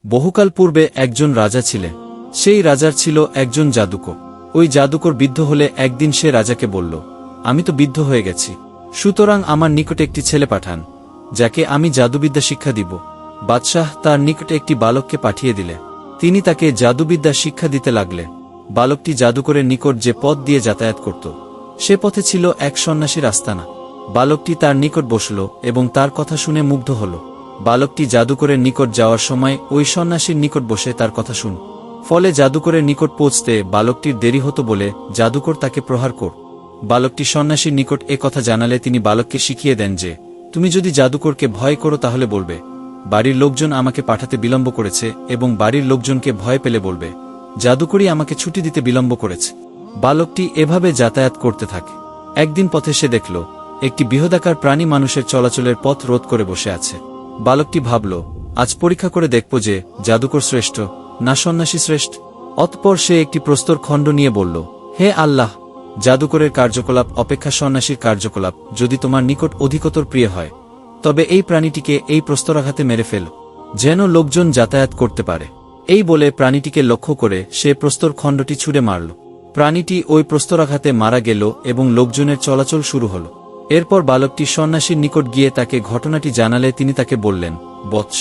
বহুকাল পূর্বে একজন রাজা ছিলেন। সেই রাজার ছিল একজন জাদুকর। ওই জাদুকর বৃদ্ধ হলে একদিন সে রাজাকে বলল, আমি তো বৃদ্ধ হয়ে গেছি, সুতরাং আমার নিকটে একটি ছেলে পাঠান, যাকে আমি জাদুবিদ্যা শিক্ষা দিব। বাদশাহ তার নিকটে একটি বালককে পাঠিয়ে দিলে। তিনি তাকে জাদুবিদ্যা শিক্ষা দিতে লাগলে। বালকটি জাদুকরের নিকট যে পথ দিয়ে যাতায়াত করত, সে পথে ছিল এক সন্ন্যাসীর আস্তানা। বালকটি তার নিকট বসল এবং তার কথা শুনে মুগ্ধ হল। বালকটি জাদুকরের নিকট যাওয়ার সময় ওই সন্ন্যাসীর নিকট বসে তার কথা শুন। ফলে জাদুকরের নিকট পৌঁছতে বালকটির দেরি হতো বলে জাদুকর তাকে প্রহার কর। বালকটি সন্ন্যাসীর নিকট এ কথা জানালে তিনি বালককে শিখিয়ে দেন যে, তুমি যদি জাদুকরকে ভয় করো তাহলে বলবে, বাড়ির লোকজন আমাকে পাঠাতে বিলম্ব করেছে, এবং বাড়ির লোকজনকে ভয় পেলে বলবে, জাদুকরই আমাকে ছুটি দিতে বিলম্ব করেছে। বালকটি এভাবে যাতায়াত করতে থাকে। একদিন পথে সে দেখল একটি বৃহদাকার প্রাণী মানুষের চলাচলের পথ রোধ করে বসে আছে। বালকটি ভাবল, আজ পরীক্ষা করে দেখব যে জাদুকর শ্রেষ্ঠ না সন্ন্যাসী শ্রেষ্ঠ। অতঃপর সে একটি প্রস্তর খণ্ড নিয়ে বলল, হে আল্লাহ, জাদুকরের কার্যকলাপ অপেক্ষা সন্ন্যাসীর কার্যকলাপ যদি তোমার নিকট অধিকতর প্রিয় হয়, তবে এই প্রাণীটিকে এই প্রস্তরাঘাতে মেরে ফেল, যেন লোকজন যাতায়াত করতে পারে। এই বলে প্রাণীটিকে লক্ষ্য করে সে প্রস্তর খণ্ডটি ছুঁড়ে মারল। প্রাণীটি ওই প্রস্তরাঘাতে মারা গেল এবং লোকজনের চলাচল শুরু হল। এরপর বালকটি সন্ন্যাসীর নিকট গিয়ে তাকে ঘটনাটি জানালে তিনি তাকে বললেন, বৎস,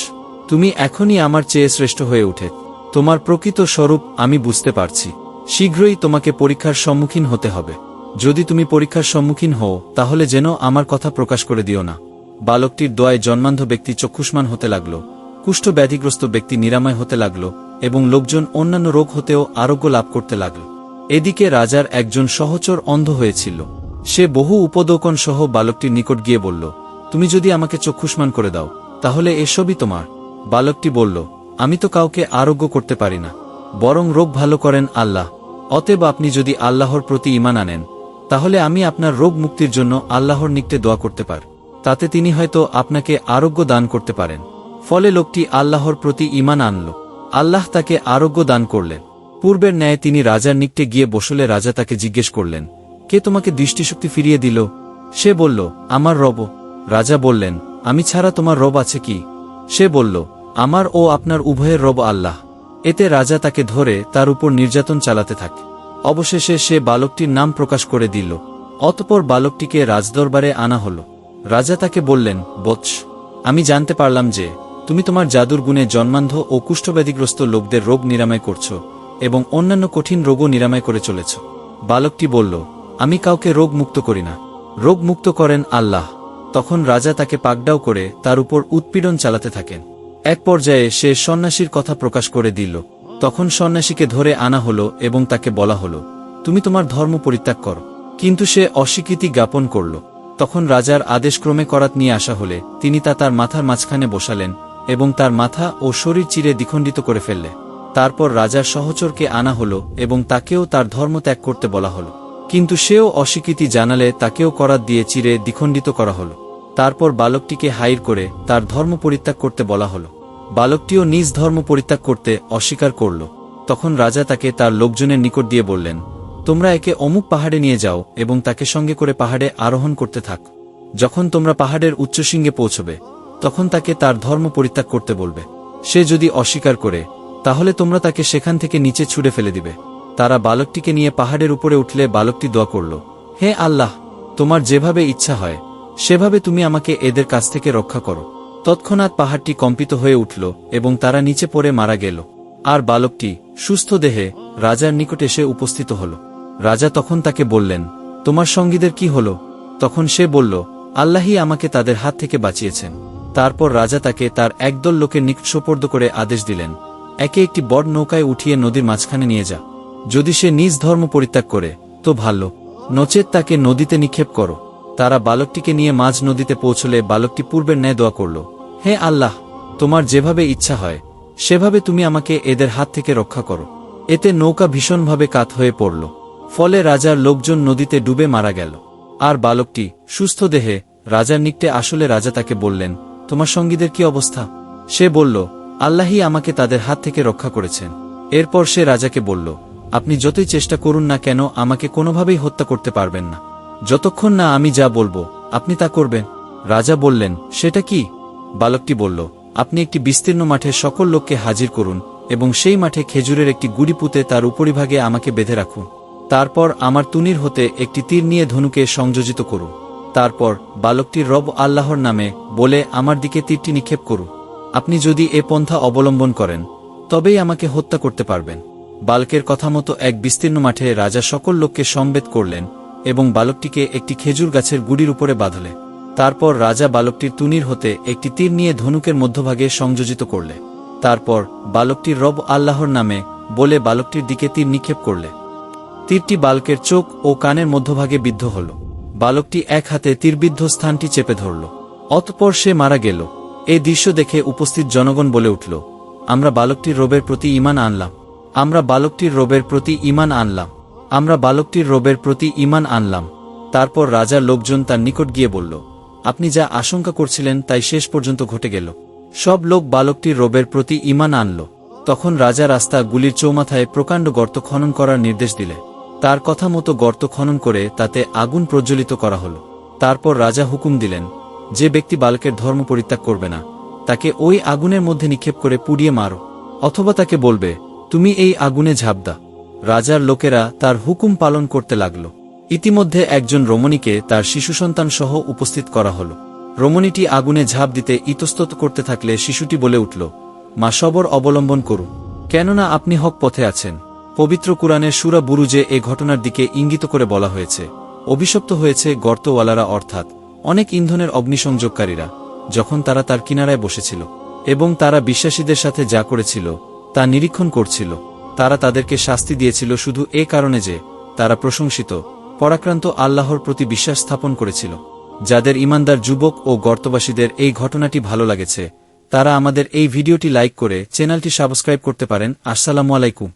তুমি এখনই আমার চেয়ে শ্রেষ্ঠ হয়ে উঠে, তোমার প্রকৃত স্বরূপ আমি বুঝতে পারছি। শীঘ্রই তোমাকে পরীক্ষার সম্মুখীন হতে হবে। যদি তুমি পরীক্ষার সম্মুখীন হও তাহলে যেন আমার কথা প্রকাশ করে দিও না। বালকটির দোয়ায় জন্মান্ধ ব্যক্তি চক্ষুষ্মান হতে লাগল, কুষ্ঠ ব্যাধিগ্রস্ত ব্যক্তি নিরাময় হতে লাগল, এবং লোকজন অন্যান্য রোগ হতেও আরোগ্য লাভ করতে লাগল। এদিকে রাজার একজন সহচর অন্ধ হয়েছিল। সে বহু উপদৌকন সহ বালকটির নিকট গিয়ে বলল, তুমি যদি আমাকে চক্ষুষ্মান করে দাও তাহলে এসবই তোমার। বালকটি বলল, আমি তো কাউকে আরোগ্য করতে পারি না, বরং রোগ ভালো করেন আল্লাহ। অতএব আপনি যদি আল্লাহর প্রতি ঈমান আনেন তাহলে আমি আপনার রোগ মুক্তির জন্য আল্লাহর নিকটে দোয়া করতে পারি, তাতে তিনি হয়তো আপনাকে আরোগ্য দান করতে পারেন। ফলে লোকটি আল্লাহর প্রতি ঈমান আনল। আল্লাহ তাকে আরোগ্য দান করলেন। পূর্বের ন্যায় তিনি রাজার নিকটে গিয়ে বসলে রাজা তাকে জিজ্ঞেস করলেন, কে তোমাকে দৃষ্টিশক্তি ফিরিয়ে দিল? সে বলল, আমার রব। রাজা বললেন, আমি ছাড়া তোমার রব আছে কি? সে বলল, আমার ও আপনার উভয়ের রব আল্লাহ। এতে রাজা তাকে ধরে তার উপর নির্যাতন চালাতে থাকে। অবশেষে সে বালকটির নাম প্রকাশ করে দিল। অতঃপর বালকটিকে রাজদরবারে আনা হল। রাজা তাকে বললেন, বৎস, আমি জানতে পারলাম যে তুমি তোমার জাদুর গুণে জন্মান্ধ ও কুষ্ঠব্যাধিগ্রস্ত লোকদের রোগ নিরাময় করছ এবং অন্যান্য কঠিন রোগও নিরাময় করে চলেছ। বালকটি বলল, আমি কাউকে রোগ মুক্ত করি না, রোগ মুক্ত করেন আল্লাহ। তখন রাজা তাকে পাকড়াও করে তার উপর উৎপীড়ন চালাতে থাকেন। এক পর্যায়ে সে সন্ন্যাসীর কথা প্রকাশ করে দিল। তখন সন্ন্যাসীকে ধরে আনা হল এবং তাকে বলা হল, তুমি তোমার ধর্ম পরিত্যাগ করো। কিন্তু সে অস্বীকৃতি জ্ঞাপন করল। তখন রাজার আদেশক্রমে করাত নিয়ে আসা হলে তিনি তার মাথার মাঝখানে বসালেন এবং তার মাথা ও শরীর চিরে দ্বিখণ্ডিত করে ফেললে। তারপর রাজার সহচরকে আনা হল এবং তাকেও তার ধর্ম ত্যাগ করতে বলা হল। কিন্তু সেও অস্বীকৃতি জানালে তাকেও করাত দিয়ে চিরে দ্বিখণ্ডিত করা হল। তারপর বালকটিকে হাইর করে তার ধর্ম পরিত্যাগ করতে বলা হল। বালকটিও নিজ ধর্ম পরিত্যাগ করতে অস্বীকার করল। তখন রাজা তাকে তার লোকজনের নিকট দিয়ে বললেন, তোমরা একে অমুক পাহাড়ে নিয়ে যাও এবং তাকে সঙ্গে করে পাহাড়ে আরোহণ করতে থাক। যখন তোমরা পাহাড়ের উচ্চশৃঙ্গে পৌঁছবে তখন তাকে তার ধর্ম পরিত্যাগ করতে বলবে। সে যদি অস্বীকার করে তাহলে তোমরা তাকে সেখান থেকে নিচে ছুঁড়ে ফেলে দিবে। তারা বালকটিকে নিয়ে পাহাড়ের উপরে উঠলে বালকটি দোয়া করল, হে আল্লাহ, তোমার যেভাবে ইচ্ছা হয় সেভাবে তুমি আমাকে এদের কাছ থেকে রক্ষা করো। তৎক্ষণাৎ পাহাড়টি কম্পিত হয়ে উঠল এবং তারা নিচে পড়ে মারা গেল। আর বালকটি সুস্থ দেহে রাজার নিকট এসে উপস্থিত হল। রাজা তখন তাকে বললেন, তোমার সঙ্গীদের কি হল? তখন সে বলল, আল্লাহই আমাকে তাদের হাত থেকে বাঁচিয়েছেন। তারপর রাজা তাকে তার একদল লোকের নিকট সোপর্দ করে আদেশ দিলেন, একে একটি বড় নৌকায় উঠিয়ে নদীর মাঝখানে নিয়ে যা। যদি সে নিজ ধর্ম পরিত্যাগ করে তো ভালো, নচেত তাকে নদীতে নিক্ষেপ করো। তারা বালকটিকে নিয়ে মাঝ নদীতে পৌঁছলে বালকটি পূর্বের ন্যায় দোয়া করল, হে আল্লাহ, তোমার যেভাবে ইচ্ছা হয় সেভাবে তুমি আমাকে এদের হাত থেকে রক্ষা করো। এতে নৌকা ভীষণভাবে কাত হয়ে পড়ল। ফলে রাজার লোকজন নদীতে ডুবে মারা গেল। আর বালকটি সুস্থ দেহে রাজার নিকটে আসলে রাজা তাকে বললেন, তোমার সঙ্গীদের কি অবস্থা? সে বলল, আল্লাহই আমাকে তাদের হাত থেকে রক্ষা করেছেন। এরপর সে রাজাকে বলল, আপনি যতই চেষ্টা করুন না কেন আমাকে কোনোভাবেই হত্যা করতে পারবেন না, যতক্ষণ না আমি যা বলবো আপনি তা করবেন। রাজা বললেন, সেটা কি? বালকটি বলল, আপনি একটি বিস্তীর্ণ মাঠে সকল লোককে হাজির করুন এবং সেই মাঠে খেজুরের একটি গুড়ি পুঁতে তার উপরিভাগে আমাকে বেঁধে রাখুন। তারপর আমার তুনির হতে একটি তীর নিয়ে ধনুকে সংযোজিত করুন। তারপর বালকটির রব আল্লাহর নামে বলে আমার দিকে তীরটি নিক্ষেপ করুন। আপনি যদি এ পন্থা অবলম্বন করেন তবেই আমাকে হত্যা করতে পারবেন। বালকের কথা মতো এক বিস্তীর্ণ মাঠে রাজা সকল লোককে সমবেত করলেন এবং বালকটিকে একটি খেজুর গাছের গুড়ির উপরে বাঁধলে। তারপর রাজা বালকটির তুনির হতে একটি তীর নিয়ে ধনুকের মধ্যভাগে সংযোজিত করলে। তারপর বালকটির রব আল্লাহর নামে বলে বালকটির দিকে তীর নিক্ষেপ করলে। তীরটি বালকের চোখ ও কানের মধ্যভাগে বিদ্ধ হল। বালকটি এক হাতে তীরবিদ্ধ স্থানটি চেপে ধরল। অতঃপর সে মারা গেল। এই দৃশ্য দেখে উপস্থিত জনগণ বলে উঠল, আমরা বালকটির রবের প্রতি ঈমান আনলাম, আমরা বালকটির রবের প্রতি ঈমান আনলাম, আমরা বালকটির রবের প্রতি ঈমান আনলাম। তারপর রাজার লোকজন তার নিকট গিয়ে বলল, আপনি যা আশঙ্কা করছিলেন তাই শেষ পর্যন্ত ঘটে গেল। সব লোক বালকটির রবের প্রতি ঈমান আনল। তখন রাজা রাস্তা গুলির চৌমাথায় প্রকাণ্ড গর্ত খনন করার নির্দেশ দিলে। তার কথা মতো গর্ত খনন করে তাতে আগুন প্রজ্বলিত করা হল। তারপর রাজা হুকুম দিলেন, যে ব্যক্তি বালকের ধর্ম পরিত্যাগ করবে না তাকে ওই আগুনের মধ্যে নিক্ষেপ করে পুড়িয়ে মারো, অথবা তাকে বলবে তুমি এই আগুনে ঝাঁপ দাও। রাজার লোকেরা তার হুকুম পালন করতে লাগল। ইতিমধ্যে একজন রমণীকে তার শিশু সন্তান সহ উপস্থিত করা হল। রমণীটি আগুনে ঝাঁপ দিতে ইতস্তত করতে থাকলে শিশুটি বলে উঠল, মা সবর অবলম্বন করুন, কেননা আপনি হক পথে আছেন। পবিত্র কুরআনের সূরা বুরুজে এ ঘটনার দিকে ইঙ্গিত করে বলা হয়েছে, অভিশপ্ত হয়েছে গর্তওয়ালারা, অর্থাৎ অনেক ইন্ধনের অগ্নিসংযোগকারীরা, যখন তারা তার কিনারায় বসেছিল এবং তারা বিশ্বাসীদের সাথে যা করেছিল তা নিরীক্ষণ করছিল। তারা তাদেরকে শাস্তি দিয়েছিল শুধু এ কারণে যে তারা প্রশংসিত পরাক্রান্ত আল্লাহর প্রতি বিশ্বাস স্থাপন করেছিল। যাদের ঈমানদার যুবক ও গর্তবাসীদের এই ঘটনাটি ভালো লাগেছে তারা আমাদের এই ভিডিওটি লাইক করে চ্যানেলটি সাবস্ক্রাইব করতে পারেন। আসসালামু আলাইকুম।